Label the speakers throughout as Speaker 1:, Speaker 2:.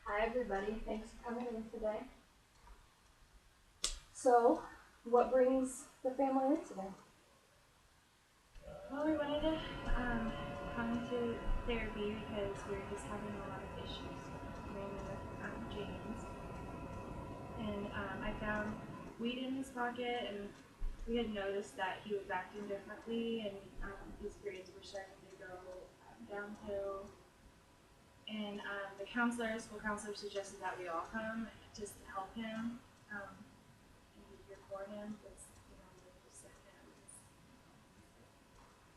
Speaker 1: Hi everybody, thanks for coming in today. So, what brings the family in today?
Speaker 2: Well, we wanted to come to therapy because we were just having a lot of issues, mainly with James. And I found weed in his pocket, and we had noticed that he was acting differently, and his grades were starting to go downhill. And the school counselor, suggested that we all come just to help him and be here for him because they just sent him.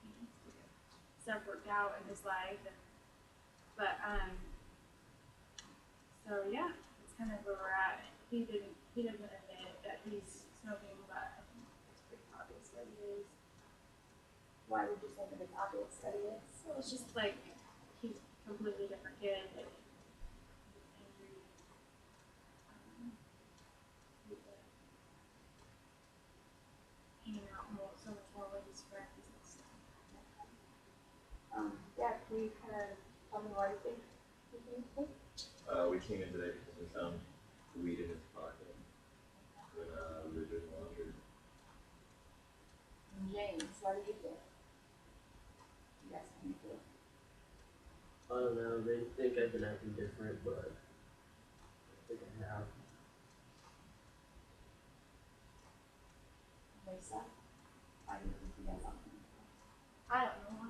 Speaker 2: He needs to get stuff worked out in his life, so yeah, it's kind of where we're at. He doesn't admit that he's smoking, but I think it's pretty obvious that he is.
Speaker 1: Why would you say that it's obvious that he is?
Speaker 2: So it's just like he's a completely different kid. Like he's angry. He's hanging out so much more with his friends and stuff.
Speaker 1: Yeah, can you kind of tell me why you think he came today?
Speaker 3: We came in today because we found weed in his pocket when we were doing laundry.
Speaker 1: James, why do you think? You guys can feel.
Speaker 4: I don't know, they think I've been acting different, but I think I have.
Speaker 1: Lisa, why do you think you guys are?
Speaker 2: I don't know why.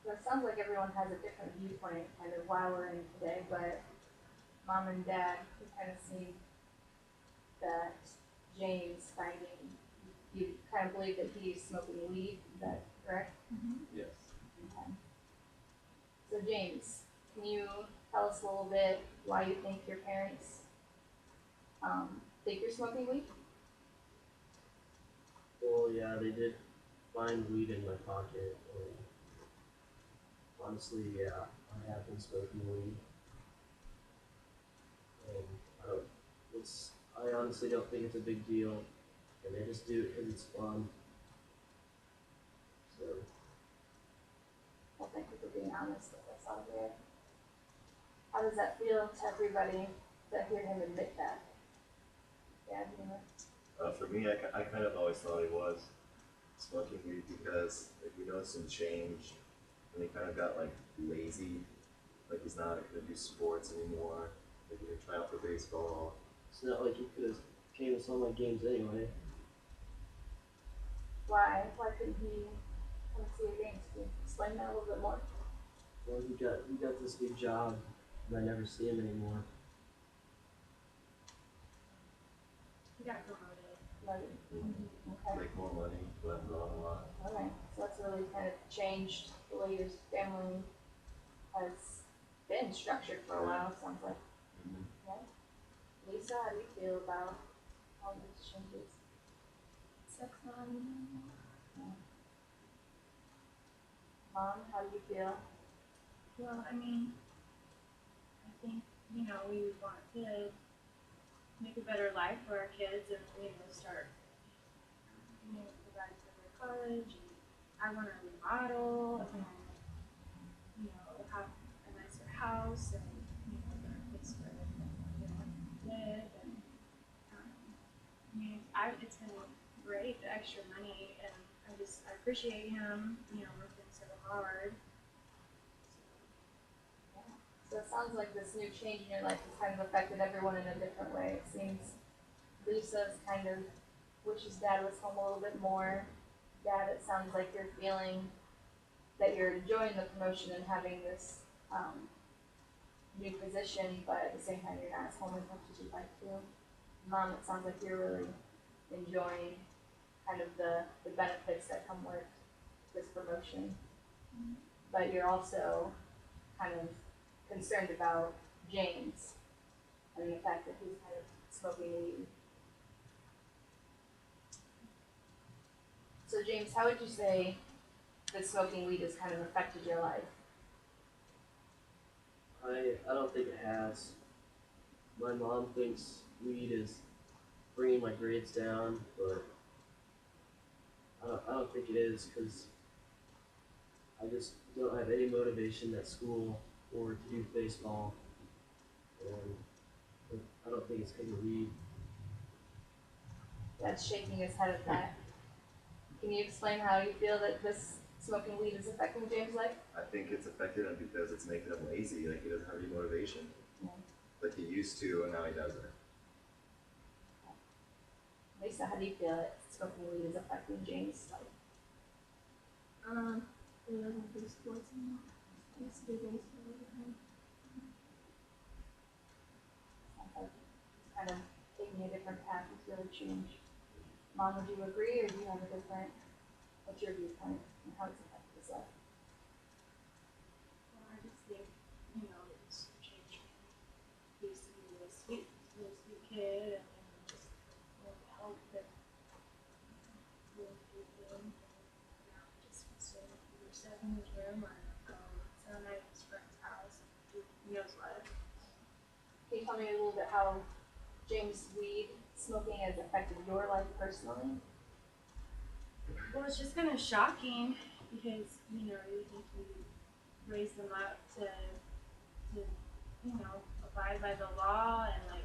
Speaker 1: So it sounds like everyone has a different viewpoint kind of why we're in today, but mom and dad can kind of see that James finding, you kind of believe that he's smoking weed, is that correct?
Speaker 3: Yes.
Speaker 1: Okay. So James, can you tell us a little bit why you think your parents think you're smoking weed?
Speaker 4: Well, yeah, they did find weed in my pocket, and honestly, yeah, I have been smoking weed. And I honestly don't think it's a big deal, and they just do it because it's fun. So,
Speaker 1: Well, thank you for being honest with us out here. How does that feel to everybody to hear him admit that? Yeah,
Speaker 3: For me, I kind of always thought he was smoking weed because like, we noticed him change and he kind of got like lazy. Like he's not going to do sports anymore. Like he didn't try out for baseball.
Speaker 4: it's not like he could have came to some of my games anyway.
Speaker 1: Why? Why couldn't he come see your games? Can you explain that a little bit more?
Speaker 4: Well, he got this big job, and I never see him anymore.
Speaker 2: He got promoted.
Speaker 1: Like, okay.
Speaker 3: Make more money, but not a lot.
Speaker 1: Okay. So that's really kind of changed the way your family has been structured for a while, sounds like.
Speaker 3: Mm-hmm.
Speaker 1: Okay. Lisa, how do you feel about all these changes?
Speaker 2: Sex not anymore.
Speaker 1: Mom, how do you feel?
Speaker 2: Well, I mean, I think we would want to make a better life for our kids and start provide for their college. And I want to remodel and have a nicer house and a place where they can live. And it's been great, the extra money, and I appreciate him working so hard.
Speaker 1: So it sounds like this new change in your life has kind of affected everyone in a different way. It seems Lisa's kind of wishes dad was home a little bit more. Dad, it sounds like you're feeling that you're enjoying the promotion and having this new position, but at the same time you're not as home as much as you'd like to. Mom, it sounds like you're really enjoying kind of the benefits that come with this promotion. But you're also kind of concerned about James and the fact that he's kind of smoking weed. So James, how would you say that smoking weed has kind of affected your life?
Speaker 4: I don't think it has. My mom thinks weed is bringing my grades down, but I don't think it is because I just don't have any motivation at school or to do baseball. And I don't think it's because of weed.
Speaker 1: Dad's shaking his head at that. Can you explain how you feel that this smoking weed is affecting James' life?
Speaker 3: I think it's affected him because it's making him lazy. Like he doesn't have any motivation.
Speaker 1: Yeah.
Speaker 3: Like he used to, and now he doesn't.
Speaker 1: Lisa, how do you feel that smoking weed is affecting James' life?
Speaker 2: He doesn't do sports anymore. He used to do baseball all the time.
Speaker 1: Sounds like it's kind of taking a different path. It's really changed. Mom, would you agree, or do you have a different? What's your viewpoint and how it's affected his life?
Speaker 2: Well, I just think, it's changed. He used to be really sweet kid, and just help and really good thing. Now he just wants to either sit in his room or sit at his friend's house and do knows what.
Speaker 1: Can you tell me a little bit how James weed smoking has affected your life personally?
Speaker 2: Well, it's just kind of shocking because, you think we raise them up to abide by the law and,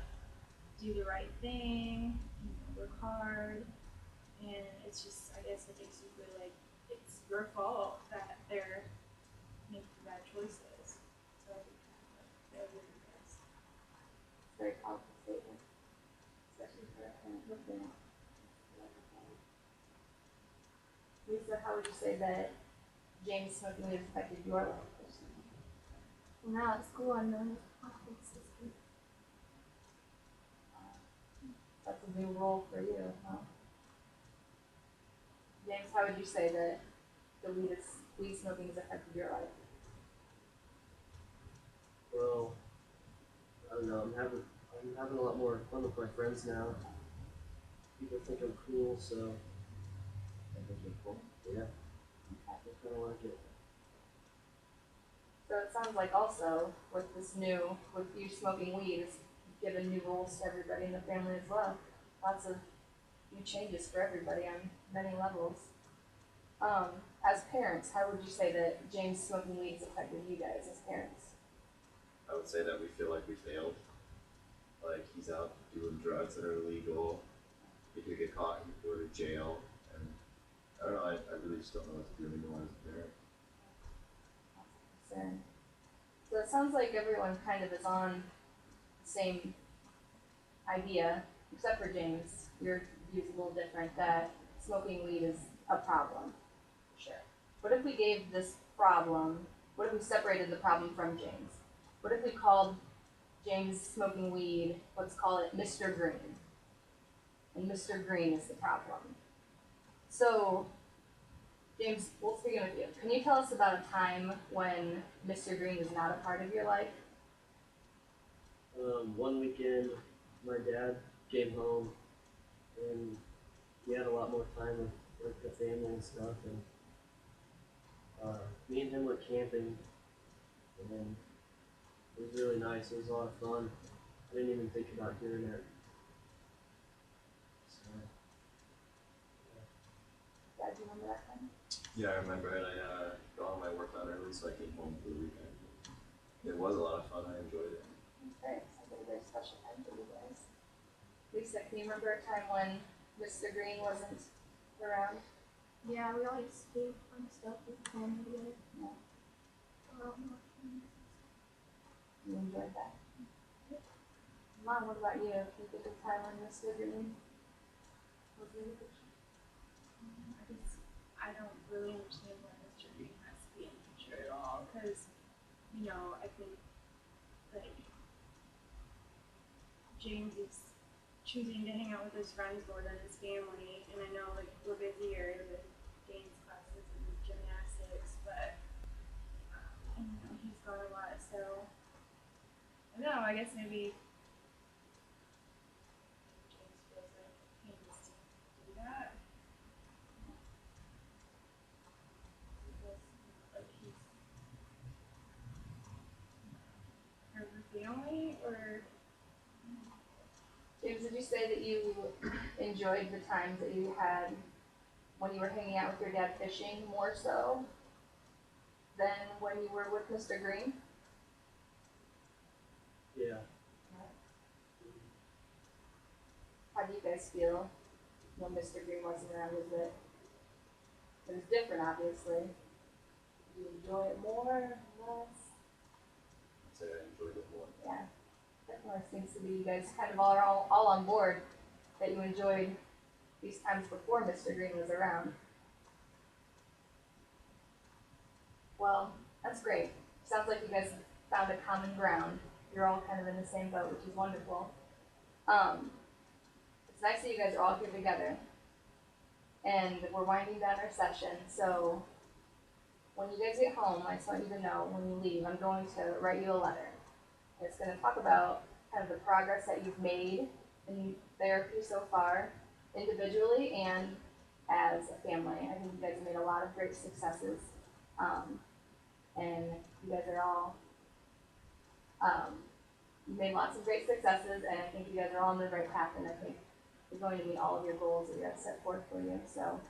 Speaker 2: do the right thing, work hard. And it's just, I guess it makes you feel like it's your fault that they're making bad choices. So I think they're really best.
Speaker 1: It's a very powerful statement, especially for a parent looking at. Lisa, how would you say that James smoking weed has affected your life personally?
Speaker 5: Well, now at school, I'm known as a public assistant.
Speaker 1: That's a new role for you, huh? James, how would you say that the weed smoking has affected your life?
Speaker 4: Well, I don't know. I'm having a lot more fun with my friends now. People think I'm cool, so
Speaker 1: I think you're cool.
Speaker 4: yeah, I kind of like it.
Speaker 1: So it sounds like also with you smoking weed, it's given new rules to everybody in the family as well. Lots of new changes for everybody on many levels. As parents, how would you say that James smoking weed has affected you guys as parents?
Speaker 3: I would say that we feel like we failed. Like he's out doing drugs that are illegal. He could get caught and go to jail. And I don't know. I really just don't know what to do anymore as a parent.
Speaker 1: Concern. So it sounds like everyone kind of is on the same idea, except for James. Your view is a little different, that smoking weed is a problem. Sure. What if we gave this problem, what if we separated the problem from James? What if we called James smoking weed, let's call it Mr. Green. And Mr. Green is the problem. So, James, we'll begin with you. Can you tell us about a time when Mr. Green was not a part of your life?
Speaker 4: One weekend, my dad came home, and he had a lot more time with the family and stuff. And me and him went camping, and it was really nice. It was a lot of fun. I didn't even think about doing it. So,
Speaker 1: Dad, do you remember that time?
Speaker 3: Yeah, I remember it. I got all my work done early, so I came home for the weekend. It was a lot of fun. I enjoyed it.
Speaker 1: That's great. Sounds like a very special time for you guys. Lisa, can you remember a time when Mr. Green wasn't around?
Speaker 5: Yeah, we always do fun stuff with the family together.
Speaker 1: No.
Speaker 5: A lot more fun.
Speaker 1: You enjoyed that? Mom, what about you? Can you think of a time when Mr. Green was in the picture?
Speaker 2: I don't really understand why Mr. Green has to be in the picture at all, because, I think, James is choosing to hang out with his friends more than his family, and I know, we're busier with dance classes and gymnastics, but, he's gone a lot, so, I don't know, I guess maybe James feels like he needs to do that. Because, he's part of the family, or
Speaker 1: James, did you say that you enjoyed the times that you had when you were hanging out with your dad fishing more so than when you were with Mr. Green?
Speaker 4: Yeah.
Speaker 1: How do you guys feel when Mr. Green wasn't around? It was different, obviously. Do you enjoy it more, less?
Speaker 3: I'd say I enjoyed it more.
Speaker 1: Yeah, definitely seems to be you guys kind of all on board that you enjoyed these times before Mr. Green was around. Well, that's great. Sounds like you guys found a common ground. You're all kind of in the same boat, which is wonderful. It's nice that you guys are all here together. And we're winding down our session, so when you guys get home, I just want you to know when you leave, I'm going to write you a letter. It's going to talk about kind of the progress that you've made in therapy so far, individually and as a family. I think you guys have made a lot of great successes. And you guys are all, you made lots of great successes, and I think you guys are all on the right path, and I think you're going to meet all of your goals that you have set forth for you. So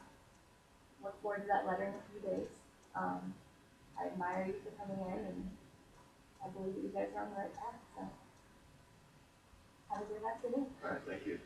Speaker 1: look forward to that letter in a few days. I admire you for coming in, and I believe that you guys are on the right path. So have a good afternoon.
Speaker 3: All right, thank you.